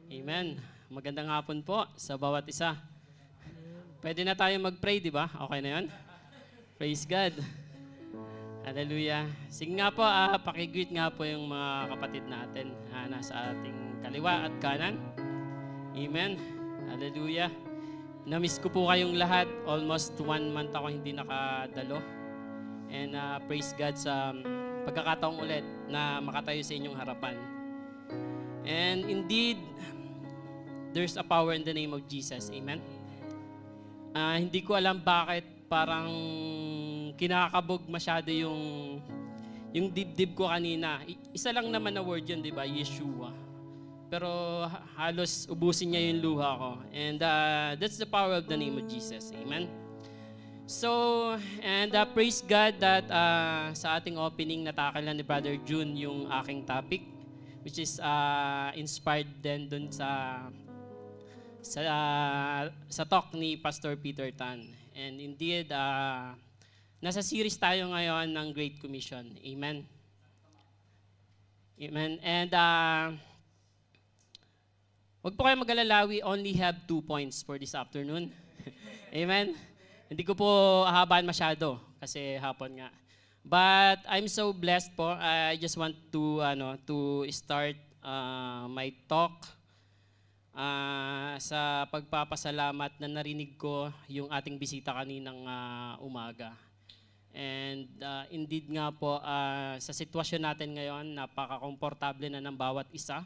Amen. Magandang hapon po sa bawat isa. Pwede na tayo mag-pray, di ba? Okay na yun? Praise God. Hallelujah. Sige nga po, pakigreet nga po yung mga kapatid natin nasa ating kaliwa at kanan. Amen. Hallelujah. Namiss ko po kayong lahat. Almost 1 month ako hindi nakadalo. And praise God sa pagkakataong ulit na makatayo sa inyong harapan. And indeed, there's a power in the name of Jesus. Amen? Hindi ko alam bakit parang kinakabog masyado yung dibdib ko kanina. Isa lang naman na word yun, di ba? Yeshua. Pero halos ubusin niya yung luha ko. And that's the power of the name of Jesus. Amen? So, and praise God that sa ating opening natakalan ni Brother June yung aking topic, which is inspired din dun sa talk ni Pastor Peter Tan. And indeed, nasa series tayo ngayon ng Great Commission. Amen? Amen. And wag po kayo mag-alala, we only have 2 points for this afternoon. Amen? Hindi ko po hahabaan masyado kasi hapon nga. But I'm so blessed po. I just want to start my talk sa pagpapasalamat na narinig ko yung ating bisita kaninang umaga. And indeed nga po, sa sitwasyon natin ngayon, napaka-komportable na ng bawat isa.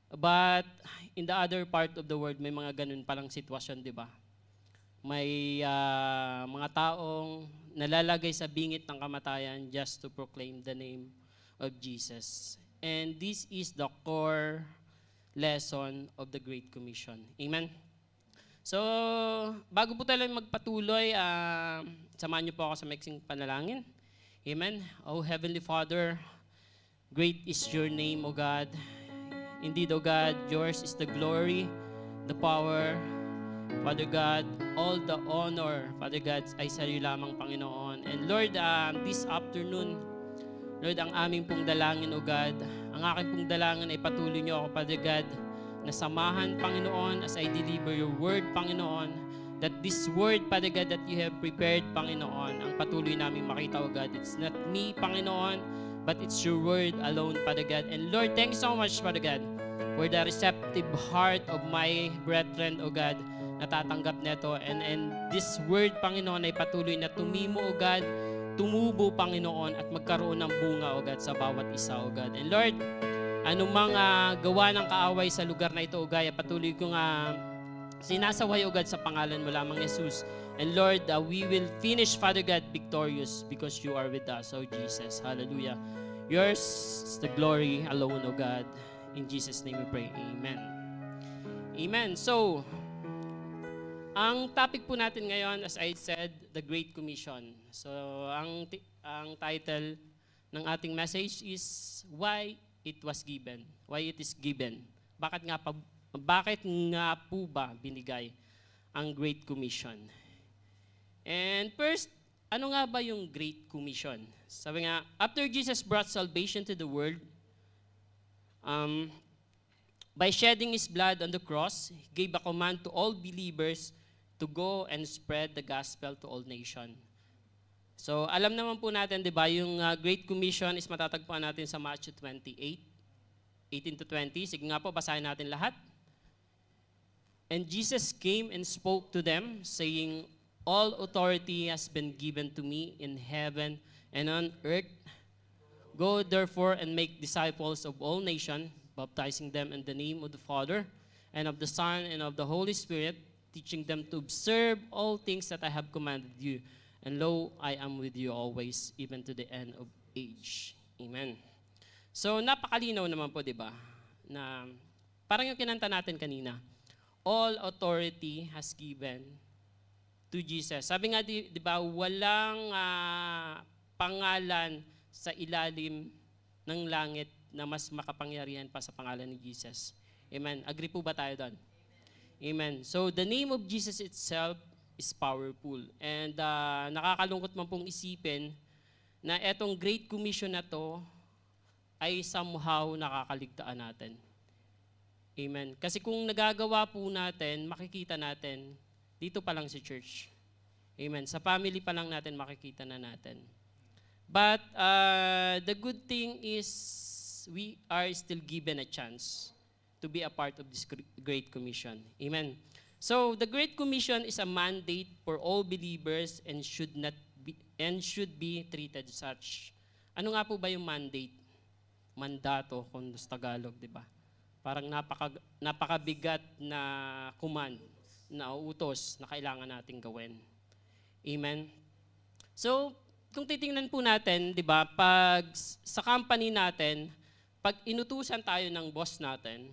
But in the other part of the world, may mga ganun palang sitwasyon, di ba? May mga taong nalalagay sa bingit ng kamatayan just to proclaim the name of Jesus. And this is the core lesson of the Great Commission. Amen? So, bago po tayo magpatuloy, samahan niyo po ako sa maiksing panalangin. Amen? Oh Heavenly Father, great is your name, O God. Indeed, O God, yours is the glory, the power, Father God, all the honor, Father God, ay sa iyo lamang, Panginoon. And Lord, this afternoon, Lord, ang aming pong dalangin, O God, ang aking pong dalangin ay patuloy niyo ako, Father God, na samahan, Panginoon, as I deliver your word, Panginoon, that this word, Father God, that you have prepared, Panginoon, ang patuloy namin makita, O God. It's not me, Panginoon, but it's your word alone, Father God. And Lord, thank you so much, Father God, for the receptive heart of my brethren, O God, natatanggap nito. And this word, Panginoon, ay patuloy na tumimo, O God, tumubo, Panginoon, at magkaroon ng bunga, O God, sa bawat isa, O God. And Lord, anumang gawa ng kaaway sa lugar na ito, O God, patuloy kong sinasaway, O God, sa pangalan mo lamang, Jesus. And Lord, we will finish, Father God, victorious because you are with us, O Jesus. Hallelujah. Yours is the glory alone, O God. In Jesus' name we pray. Amen. Amen. So, ang topic po natin ngayon, as I said, the Great Commission. So, ang title ng ating message is Why It Was Given. Why it is given. Bakit nga po ba binigay ang Great Commission? And first, ano nga ba yung Great Commission? Sabi nga, after Jesus brought salvation to the world, by shedding His blood on the cross, He gave a command to all believers to go and spread the gospel to all nations. So, alam naman po natin, di ba, yung Great Commission is matatagpuan natin sa Matthew 28:18-20. Sige nga po, basahin natin lahat. And Jesus came and spoke to them, saying, all authority has been given to me in heaven and on earth. Go therefore and make disciples of all nations, baptizing them in the name of the Father, and of the Son, and of the Holy Spirit, teaching them to observe all things that I have commanded you. And lo, I am with you always, even to the end of age. Amen. So, napakalinaw naman po, di ba? Na parang yung kinanta natin kanina, all authority has given to Jesus. Sabi nga, di ba, walang pangalan sa ilalim ng langit na mas makapangyarihan pa sa pangalan ni Jesus. Amen. Agree po ba tayo doon? Amen. So the name of Jesus itself is powerful. And nakakalungkot man pong isipin na etong Great Commission na to ay somehow nakakaligtaan natin. Amen. Kasi kung nagagawa po natin, makikita natin dito pa lang sa church. Amen. Sa family pa lang natin makikita na natin. But the good thing is we are still given a chance to be a part of this Great Commission. Amen. So the Great Commission is a mandate for all believers and should be treated such. Ano nga po ba yung mandate? Mandato kung sa Tagalog, di ba? Parang napakabigat na command, na utos na kailangan nating gawin. Amen. So, kung titingnan po natin, di ba, pag sa company natin, pag inutusan tayo ng boss natin,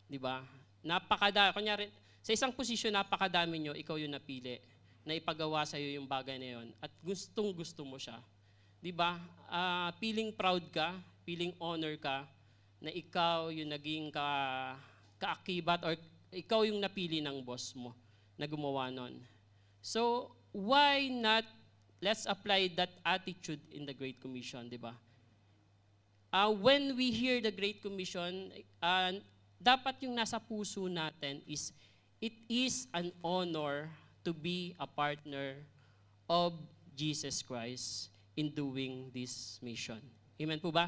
di ba, kunyari, sa isang posisyon, napakadami nyo, ikaw yung napili, na ipagawa sa'yo yung bagay na yun, at gustong-gusto mo siya. Di ba, feeling proud ka, feeling honor ka, na ikaw yung naging kaakibat, or ikaw yung napili ng boss mo, na gumawa nun. So, why not let's apply that attitude in the Great Commission, di ba? When we hear the Great Commission, dapat yung nasa puso natin is, it is an honor to be a partner of Jesus Christ in doing this mission. Amen po ba?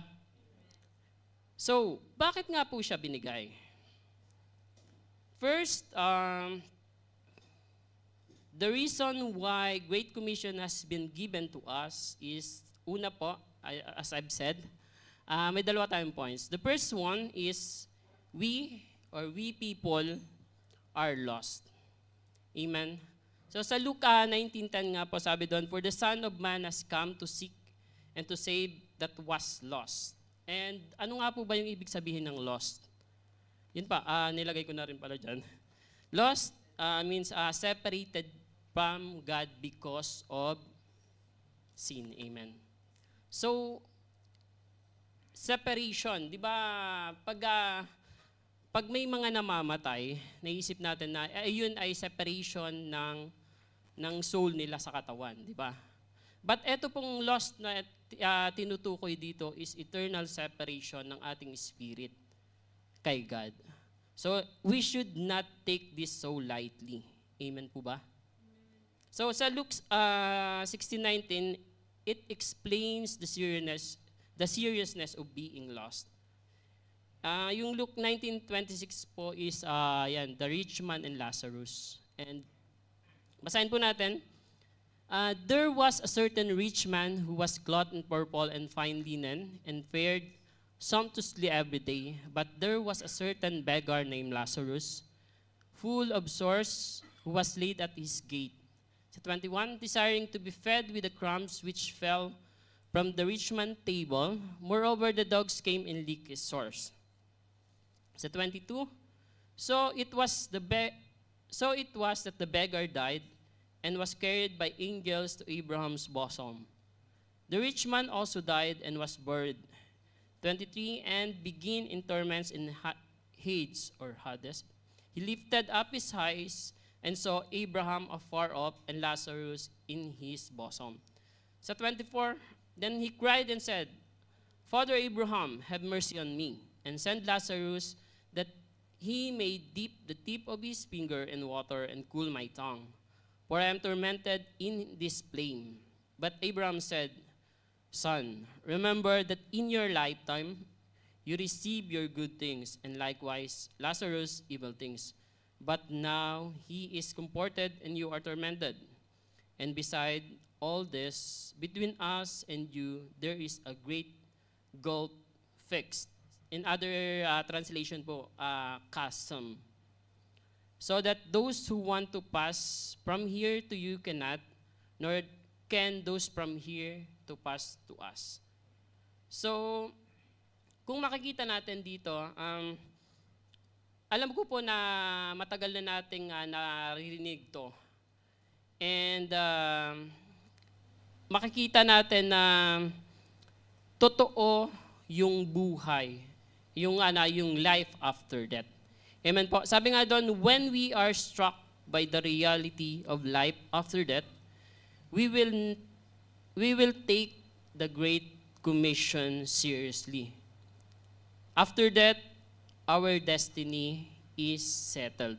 So, bakit nga po siya binigay? First, the reason why Great Commission has been given to us is, una po, as I've said, may dalawa tayong points. The first one is, we people are lost. Amen? So sa Luke 19:10 nga po, sabi doon, for the Son of Man has come to seek and to save that was lost. And ano nga po ba yung ibig sabihin ng lost? Yun pa, nilagay ko na rin pala dyan. Lost means separated from God because of sin. Amen. So, separation. Di ba, pag may mga namamatay, naisip natin na yun ay separation ng soul nila sa katawan. Di ba? But eto pong lost na tinutukoy dito is eternal separation ng ating spirit kay God. So, we should not take this so lightly. Amen po ba? So sa Luke 16:19, it explains the seriousness of being lost. Yung Luke 19:26 po is the rich man and Lazarus. And basahin po natin. There was a certain rich man who was clothed in purple and fine linen and fared sumptuously every day. But there was a certain beggar named Lazarus, full of sores, who was laid at his gate. Sa 21, desiring to be fed with the crumbs which fell from the rich man's table. Moreover, the dogs came and licked his sores. Sa 22, so it was that the beggar died and was carried by angels to Abraham's bosom. The rich man also died and was buried. 23, and began in torments in Hades or Hades. He lifted up his eyes and saw Abraham afar off and Lazarus in his bosom. Sa 24, then he cried and said, Father Abraham, have mercy on me, and send Lazarus that he may dip the tip of his finger in water and cool my tongue, for I am tormented in this flame. But Abraham said, Son, remember that in your lifetime you receive your good things, and likewise Lazarus evil things. But now he is comforted and you are tormented. And beside all this, between us and you, there is a great gulf fixed. In other translation po, chasm. So that those who want to pass from here to you cannot, nor can those from here to pass to us. So, kung makikita natin dito, alam ko po na matagal na nating naririnig to. And makikita natin na totoo yung buhay, yung life after death. Amen po. Sabi nga doon, when we are struck by the reality of life after death, we will take the Great Commission seriously. After that, our destiny is settled.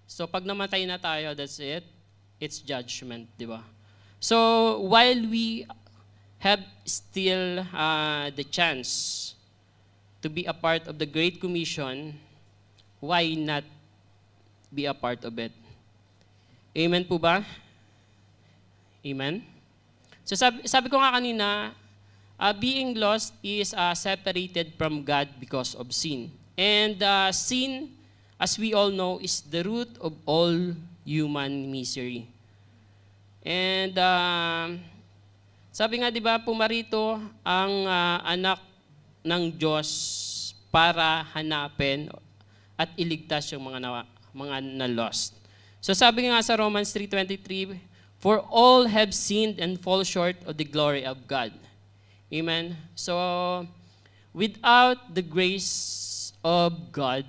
So pag namatay na tayo, that's it. It's judgment, di ba? So while we have still the chance to be a part of the Great Commission, why not be a part of it? Amen po ba? Amen? So sabi ko nga kanina, being lost is separated from God because of sin. And sin, as we all know, is the root of all human misery. And sabi nga, di ba, pumarito ang anak ng Diyos para hanapin at iligtas yung mga na-lost. So sabi nga sa Romans 3:23, for all have sinned and fall short of the glory of God. Amen? So, without the grace of God,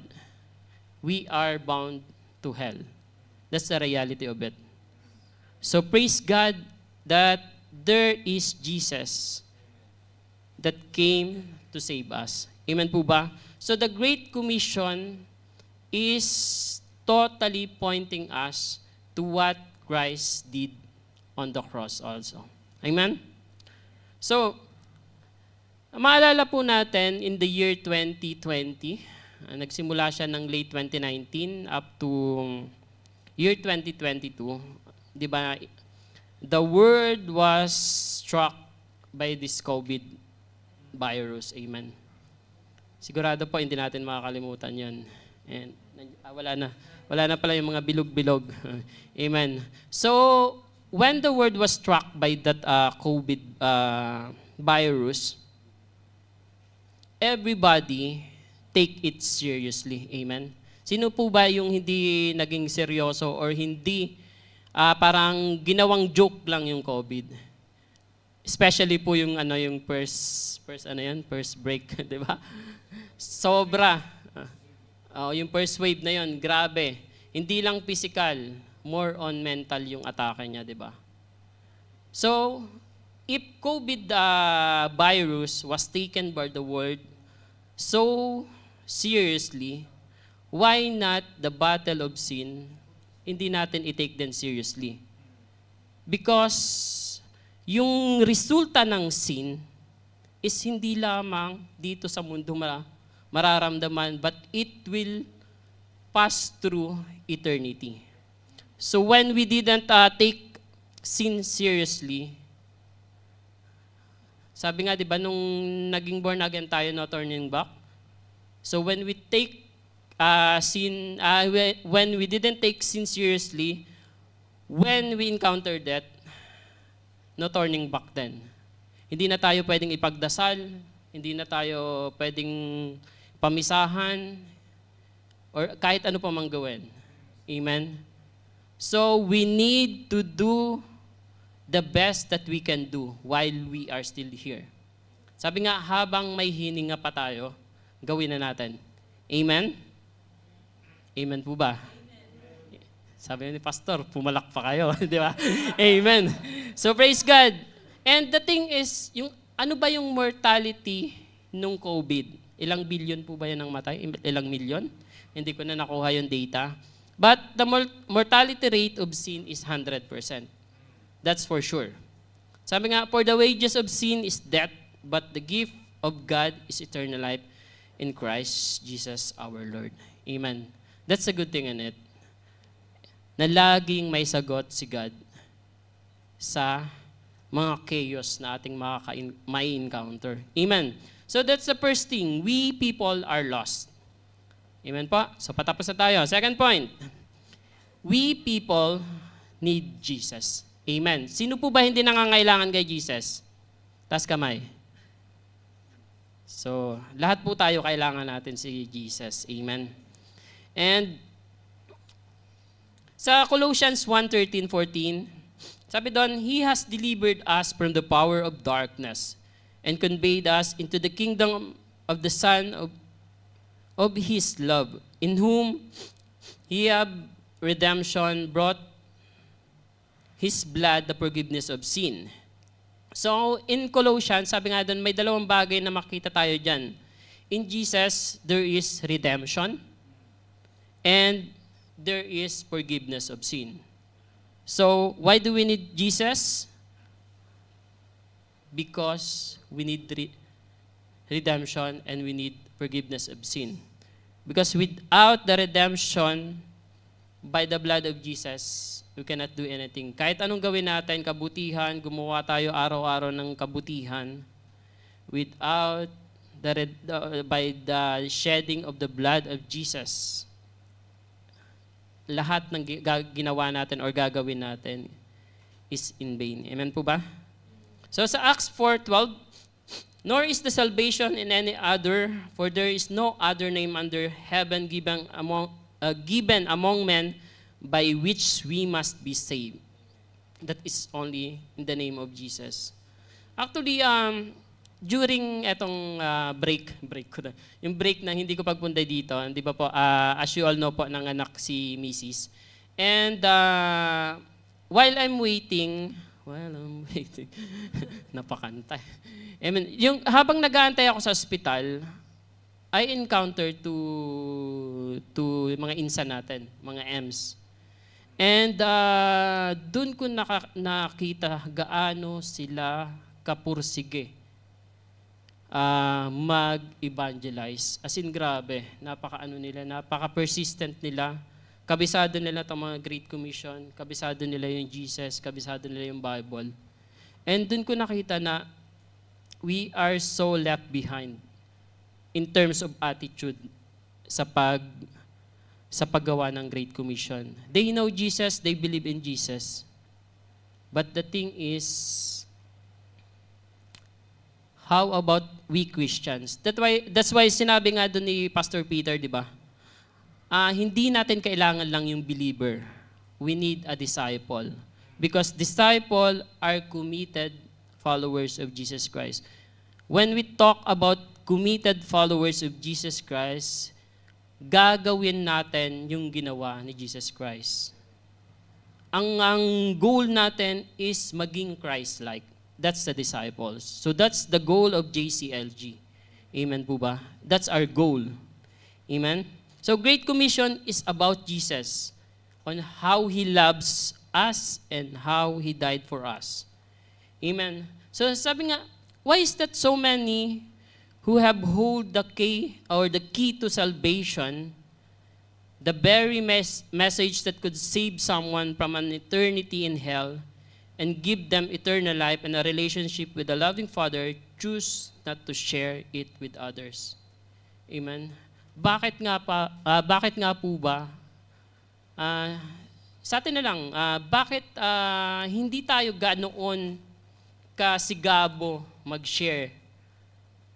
we are bound to hell. That's the reality of it. So, praise God that there is Jesus that came to save us. Amen po ba? So, the Great Commission is totally pointing us to what Christ did on the cross also. Amen? So, maalala po natin in the year 2020, nagsimula siya ng late 2019 up to year 2022, di ba, the world was struck by this COVID virus. Amen. Sigurado po hindi natin makakalimutan yan. And wala na pala yung mga bilog-bilog. Amen. So, when the world was struck by that COVID virus, everybody take it seriously. Amen. Sino po ba yung hindi naging seryoso or hindi parang ginawang joke lang yung COVID? Especially po yung first break, 'di ba? Sobra. Yung first wave na yon, grabe. Hindi lang physical, more on mental yung atake niya, 'di ba? So, if COVID virus was taken by the world so seriously, why not the battle of sin? Hindi natin i-take them seriously. Because yung resulta ng sin is hindi lamang dito sa mundo mararamdaman, but it will pass through eternity. So when we didn't take sin seriously, sabi nga, di ba, nung naging born again tayo, no turning back. So when we take when we didn't take sin seriously, when we encounter death, no turning back then. Hindi na tayo pwedeng ipagdasal, hindi na tayo pwedeng pamisahan, or kahit ano pa mang gawin. Amen? So we need to do the best that we can do while we are still here. Sabi nga, habang may hininga pa tayo, gawin na natin. Amen? Amen po ba? Amen. Sabi ni Pastor, pumalak pa kayo, di ba? Amen. So praise God. And the thing is, ano ba yung mortality nung COVID? Ilang billion po ba yan ang matay? Ilang milyon? Hindi ko na nakuha yung data. But the mortality rate of sin is 100%. That's for sure. Sabi nga, for the wages of sin is death, but the gift of God is eternal life in Christ Jesus our Lord. Amen. That's a good thing in it. Na laging may sagot si God sa mga chaos na ating may encounter. Amen. So that's the first thing. We people are lost. Amen po? So patapos na tayo. Second point. We people need Jesus. Amen. Sino po ba hindi nangangailangan kay Jesus? Taas kamay. So, lahat po tayo kailangan natin si Jesus. Amen. And sa Colossians 1:13-14, sabi doon, He has delivered us from the power of darkness and conveyed us into the kingdom of the Son of of His love, in whom He have redemption, brought His blood, the forgiveness of sin. So, in Colossians, sabi nga doon, may dalawang bagay na makita tayo dyan. In Jesus, there is redemption, and there is forgiveness of sin. So, why do we need Jesus? Because we need redemption and we need forgiveness of sin. Because without the redemption by the blood of Jesus, we cannot do anything. Kahit anong gawin natin, kabutihan, gumawa tayo araw-araw ng kabutihan, without by the shedding of the blood of Jesus, lahat ng ginawa natin or gagawin natin is in vain. Amen po ba? So sa Acts 4:12, nor is the salvation in any other, for there is no other name under heaven given among men by which we must be saved. That is only in the name of Jesus. Actually, during etong break ko na, yung break na hindi ko pagpunta dito, di ba po, as you all know po, nanganak si Mrs. And while I'm waiting, napakanta. I mean, habang nag-aantay ako sa ospital, I encountered to mga insa natin, mga EMS. And doon ko nakita gaano sila kapursige mag-evangelize. As in, grabe, napaka-ano nila, napaka-persistent nila. Kabisado nila itong mga Great Commission, kabisado nila yung Jesus, kabisado nila yung Bible. And dun ko nakita na we are so left behind in terms of attitude sa paggawa ng Great Commission. They know Jesus, they believe in Jesus. But the thing is, how about we Christians? That's why sinabi nga doon ni Pastor Peter, di ba? Hindi natin kailangan lang yung believer. We need a disciple. Because disciple are committed followers of Jesus Christ. When we talk about committed followers of Jesus Christ, gagawin natin yung ginawa ni Jesus Christ. Ang goal natin is maging Christ-like. That's the disciples. So that's the goal of JCLG. Amen po ba? That's our goal. Amen? So Great Commission is about Jesus, on how He loves us and how He died for us. Amen? So sabi nga, why is that so many who have hold the key or the key to salvation, the very message that could save someone from an eternity in hell and give them eternal life and a relationship with the loving Father, choose not to share it with others? Amen? Bakit nga po ba? Sa atin na lang, bakit hindi tayo ganoon kasigabo mag-share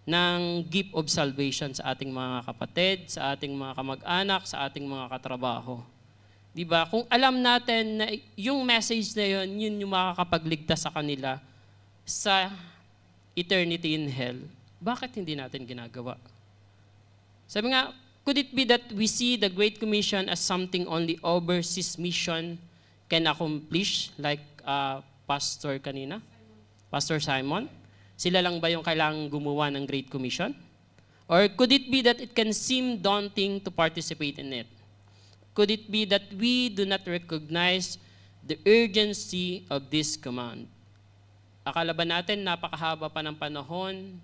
ng gift of salvation sa ating mga kapatid, sa ating mga kamag-anak, sa ating mga katrabaho? Diba? Kung alam natin na yung message na yun yung makakapagligtas sa kanila sa eternity in hell, bakit hindi natin ginagawa? Sabi nga, could it be that we see the Great Commission as something only overseas mission can accomplish, like Pastor kanina? Pastor Simon? Sila lang ba yung kailangang gumawa ng Great Commission? Or could it be that it can seem daunting to participate in it? Could it be that we do not recognize the urgency of this command? Akala ba natin napakahaba pa ng panahon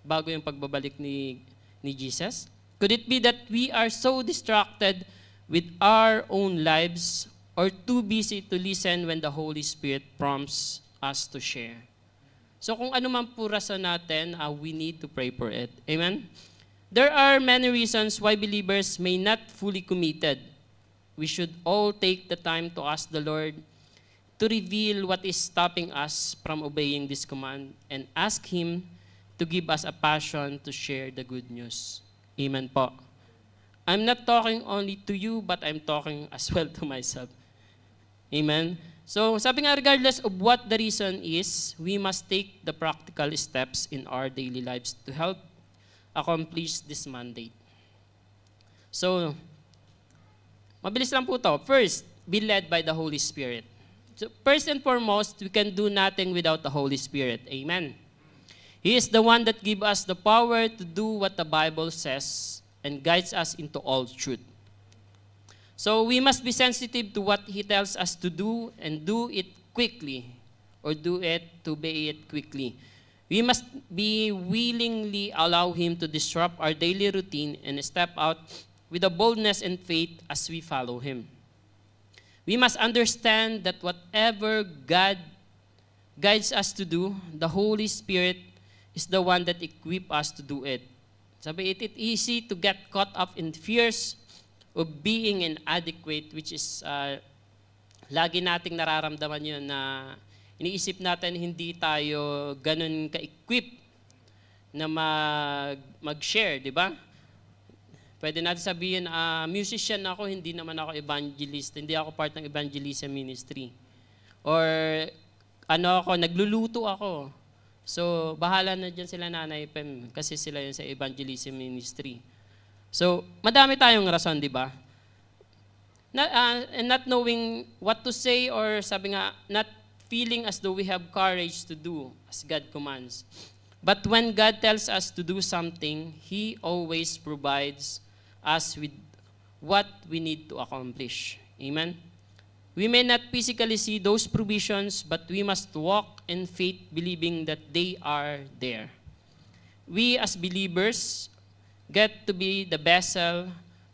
bago yung pagbabalik ni Jesus? Could it be that we are so distracted with our own lives or too busy to listen when the Holy Spirit prompts us to share? So kung ano man po rason natin, we need to pray for it. Amen? There are many reasons why believers may not fully committed. We should all take the time to ask the Lord to reveal what is stopping us from obeying this command and ask Him to give us a passion to share the good news. Amen po. I'm not talking only to you, but I'm talking as well to myself. Amen? So, sabi nga, regardless of what the reason is, we must take the practical steps in our daily lives to help accomplish this mandate. So, mabilis lang po to. First, be led by the Holy Spirit. So, first and foremost, we can do nothing without the Holy Spirit. Amen. He is the one that gives us the power to do what the Bible says and guides us into all truth. So we must be sensitive to what He tells us to do and do it quickly, or do it to obey it quickly. We must be willingly allow Him to disrupt our daily routine and step out with a boldness and faith as we follow Him. We must understand that whatever God guides us to do, the Holy Spirit is the one that equips us to do it. Sabi, it is easy to get caught up in fears of being inadequate, which is lagi nating nararamdaman yun na iniisip natin hindi tayo ganun ka-equip na mag-share, di ba? Pwede natin sabihin, musician ako, hindi naman ako evangelist, hindi ako part ng evangelism ministry. Or nagluluto ako. So, bahala na dyan sila Nanay Pem kasi sila yun sa evangelism ministry. So, madami tayong rason, di ba? And not knowing what to say, or sabi nga, not feeling as though we have courage to do as God commands. But when God tells us to do something, He always provides us with what we need to accomplish. Amen? We may not physically see those provisions, but we must walk in faith, believing that they are there. We as believers get to be the vessel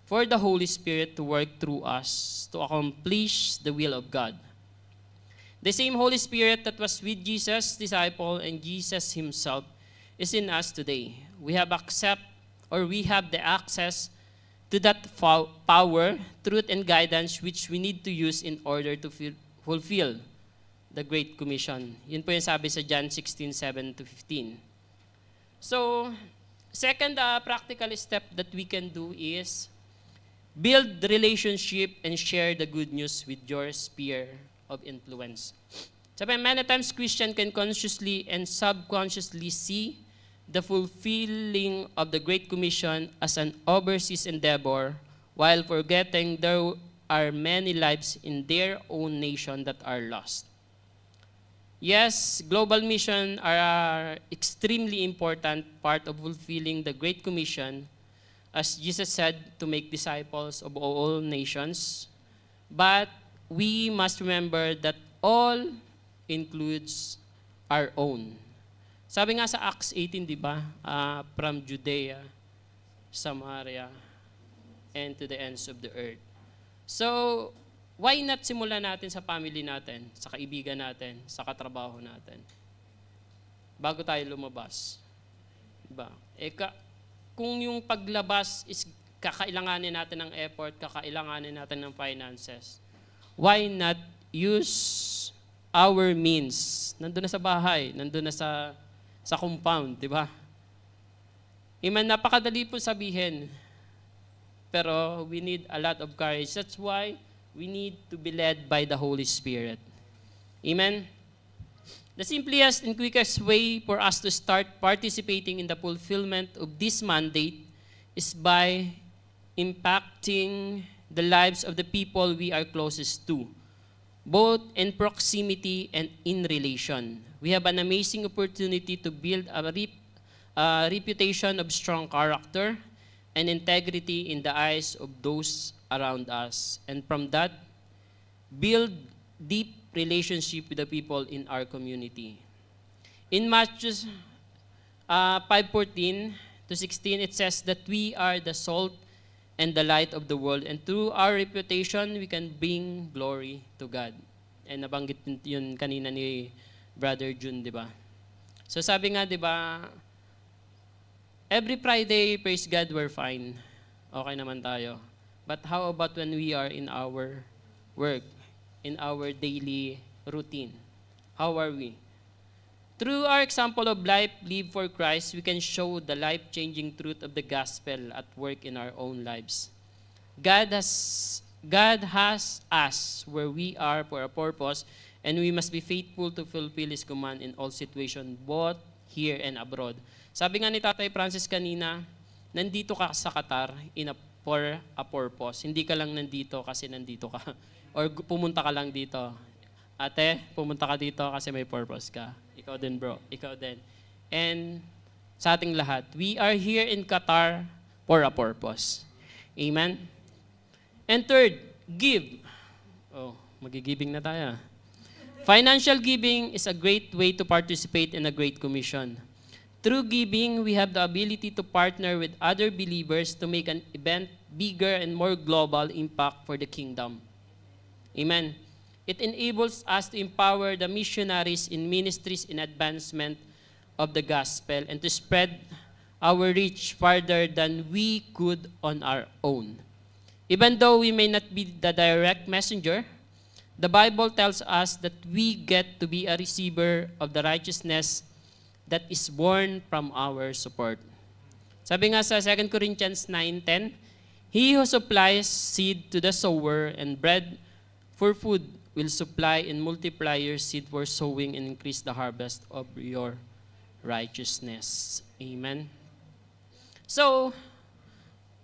for the Holy Spirit to work through us to accomplish the will of God. The same Holy Spirit that was with Jesus' disciple and Jesus Himself is in us today. We have the access to that power, truth, and guidance which we need to use in order to fulfill the Great Commission. Yun po yung sabi sa John 16:7-15. So, second practical step that we can do is build relationship and share the good news with your sphere of influence. Sabi, many times Christians can consciously and subconsciously see the fulfilling of the Great Commission as an overseas endeavor, while forgetting there are many lives in their own nation that are lost. Yes, global mission are extremely important part of fulfilling the Great Commission, as Jesus said, to make disciples of all nations. But we must remember that all includes our own. Sabi nga sa Acts 18, di ba? From Judea, Samaria, and to the ends of the earth. So, why not simulan natin sa family natin, sa kaibigan natin, sa katrabaho natin, bago tayo lumabas? Diba? Kung yung paglabas is kakailanganin natin ng effort, kakailanganin natin ng finances, why not use our means? Nandun na sa bahay, nandun na sa compound, di ba? Napakadali po sabihin, pero we need a lot of courage. That's why we need to be led by the Holy Spirit. Amen? The simplest and quickest way for us to start participating in the fulfillment of this mandate is by impacting the lives of the people we are closest to, both in proximity and in relation. We have an amazing opportunity to build a reputation of strong character and integrity in the eyes of those around us. And from that, build deep relationship with the people in our community. In Matthew 5:14-16, it says that we are the salt and the light of the world, and through our reputation, we can bring glory to God. And nabanggit yun kanina ni Brother Jun, di ba? So sabi nga, di ba, every Friday, praise God, we're fine. Okay naman tayo. But how about when we are in our work, in our daily routine? How are we? Through our example of life lived for Christ, we can show the life-changing truth of the gospel at work in our own lives. God has us where we are for a purpose, and we must be faithful to fulfill His command in all situations, both here and abroad. Sabi nga ni Tatay Francis kanina, nandito ka sa Qatar in a for a purpose. Hindi ka lang nandito kasi nandito ka. Or pumunta ka lang dito. Ate, pumunta ka dito kasi may purpose ka. Ikaw din, bro. Ikaw din. And sa ating lahat, we are here in Qatar for a purpose. Amen? And third, give. Oh, magigiving na tayo. Financial giving is a great way to participate in a great commission. Through giving, we have the ability to partner with other believers to make an event bigger and more global impact for the kingdom. Amen. It enables us to empower the missionaries in ministries in advancement of the gospel and to spread our reach farther than we could on our own. Even though we may not be the direct messenger, the Bible tells us that we get to be a receiver of the righteousness that is born from our support. Sabi nga sa 2 Corinthians 9:10, He who supplies seed to the sower and bread for food will supply and multiply your seed for sowing and increase the harvest of your righteousness. Amen. So,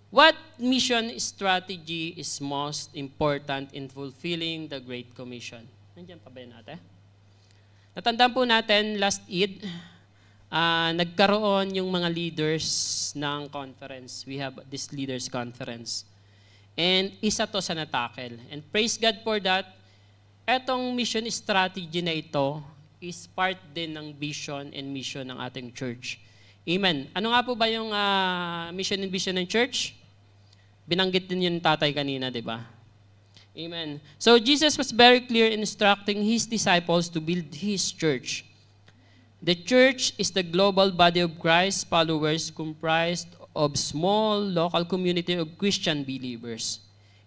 what mission strategy is most important in fulfilling the Great Commission? Nandiyan pa ba yun natin? Natandaan po natin last Eid, nagkaroon yung mga leaders ng conference. We have this leaders conference. And isa to sa natakel. And praise God for that. Etong mission strategy na ito is part din ng vision and mission ng ating church. Amen. Ano nga po ba yung mission and vision ng church? Binanggit din yung tatay kanina, di ba? Amen. So Jesus was very clear in instructing His disciples to build His church. The church is the global body of Christ followers comprised of small local community of Christian believers.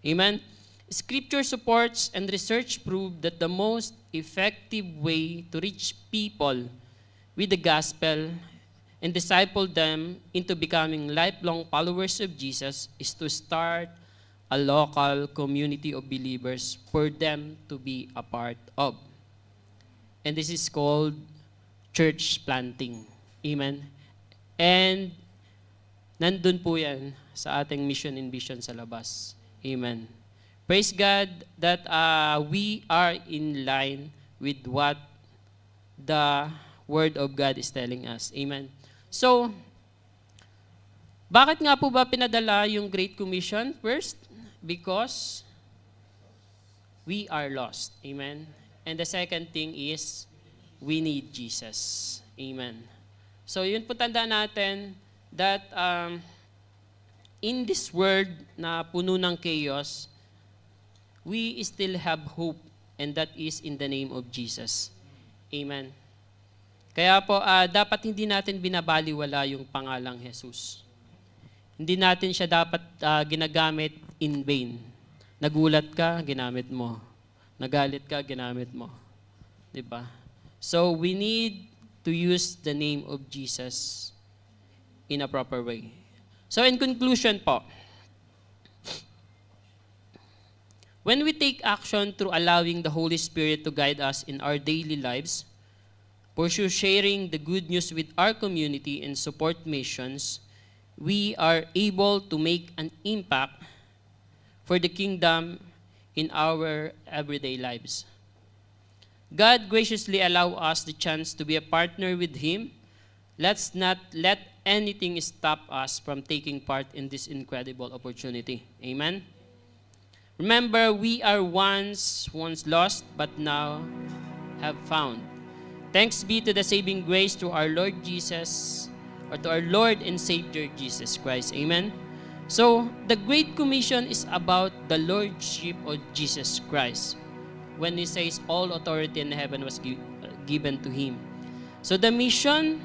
Amen. Scripture supports and research prove that the most effective way to reach people with the gospel and disciple them into becoming lifelong followers of Jesus is to start a local community of believers for them to be a part of. And this is called church planting. Amen. And nandun po yan sa ating mission and vision sa labas. Amen. Praise God that we are in line with what the Word of God is telling us. Amen. So, bakit nga po ba pinadala yung Great Commission? First, because we are lost. Amen. And the second thing is, we need Jesus. Amen. So, yun po tandaan natin that in this world na puno ng chaos, we still have hope, and that is in the name of Jesus. Amen. Kaya po, dapat hindi natin binabaliwala yung pangalang Jesus. Hindi natin siya dapat ginagamit in vain. Nagulat ka, ginamit mo. Nagalit ka, ginamit mo. Diba? So, we need to use the name of Jesus in a proper way. So, in conclusion po, when we take action through allowing the Holy Spirit to guide us in our daily lives, pursue sharing the good news with our community and support missions, we are able to make an impact for the kingdom in our everyday lives. God graciously allow us the chance to be a partner with Him. Let's not let anything stop us from taking part in this incredible opportunity. Amen? Remember, we are once lost, but now have found. Thanks be to the saving grace to our Lord Jesus, or to our Lord and Savior Jesus Christ. Amen? So, the Great Commission is about the Lordship of Jesus Christ. When He says, all authority in heaven was given to Him. So, the mission,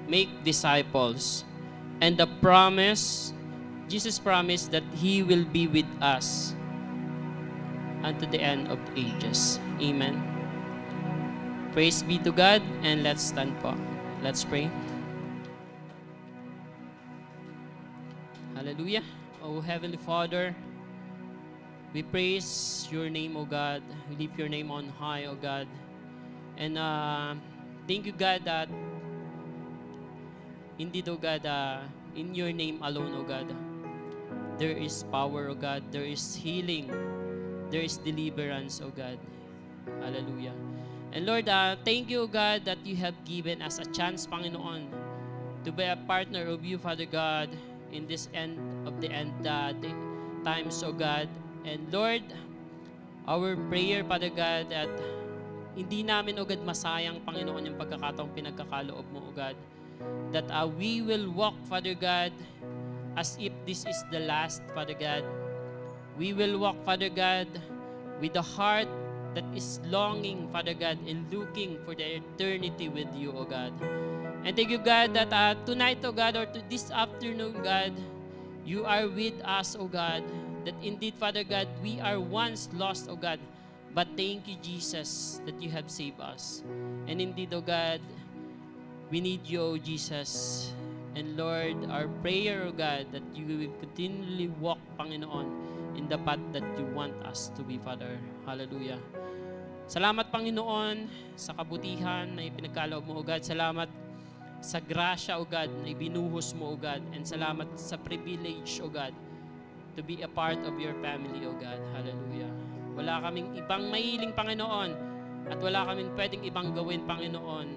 make disciples. And the promise, Jesus promised that He will be with us unto the end of the ages. Amen. Praise be to God, and let's stand po. Let's pray. Hallelujah. Oh Heavenly Father, we praise your name, O God. We lift your name on high, O God. And thank you, God, that indeed, O God, in your name alone, O God, there is power, O God. There is healing. There is deliverance, O God. Hallelujah. And Lord, thank you, O God, that you have given us a chance, Panginoon, to be a partner of you, Father God, in this end of the end times, O God. And Lord, our prayer, Father God, that hindi namin, O God, masayang, Panginoon, yung pagkakataong pinagkakaloob mo, O God. That we will walk, Father God, as if this is the last, Father God. We will walk, Father God, with a heart that is longing, Father God, and looking for the eternity with you, O God. And thank you, God, that tonight, O God, or this afternoon, God, you are with us, O God. That indeed, Father God, we are once lost, O God. But thank you, Jesus, that you have saved us. And indeed, O God, we need you, O Jesus. And Lord, our prayer, O God, that you will continually walk, Panginoon, in the path that you want us to be, Father. Hallelujah. Salamat, Panginoon, sa kabutihan na ipinagkaloob mo, O God. Salamat sa grasya, O God, na ibinuhos mo, O God. And salamat sa privilege, O God, to be a part of your family, O God. Hallelujah. Wala kaming ibang mahiling, Panginoon, at wala kaming pwedeng ibang gawin, Panginoon,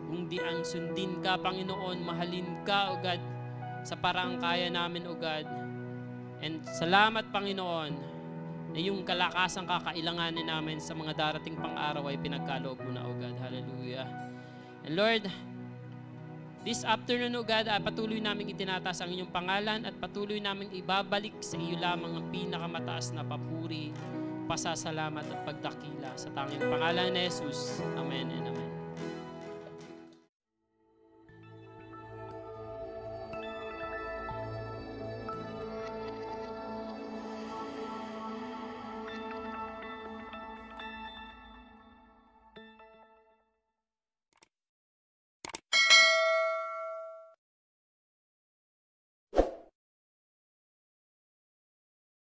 kung di ang sundin ka, Panginoon, mahalin ka, O God, sa paraang kaya namin, O God. And salamat, Panginoon, na yung kalakasang kakailanganin namin sa mga darating pang araw ay pinagkaloob mo na, O God. Hallelujah. And Lord, this afternoon, O God, patuloy namin itinataas ang inyong pangalan at patuloy namin ibabalik sa iyo lamang ang pinakamataas na papuri, pasasalamat at pagdakila sa tanging pangalan ni Jesus. Amen and amen.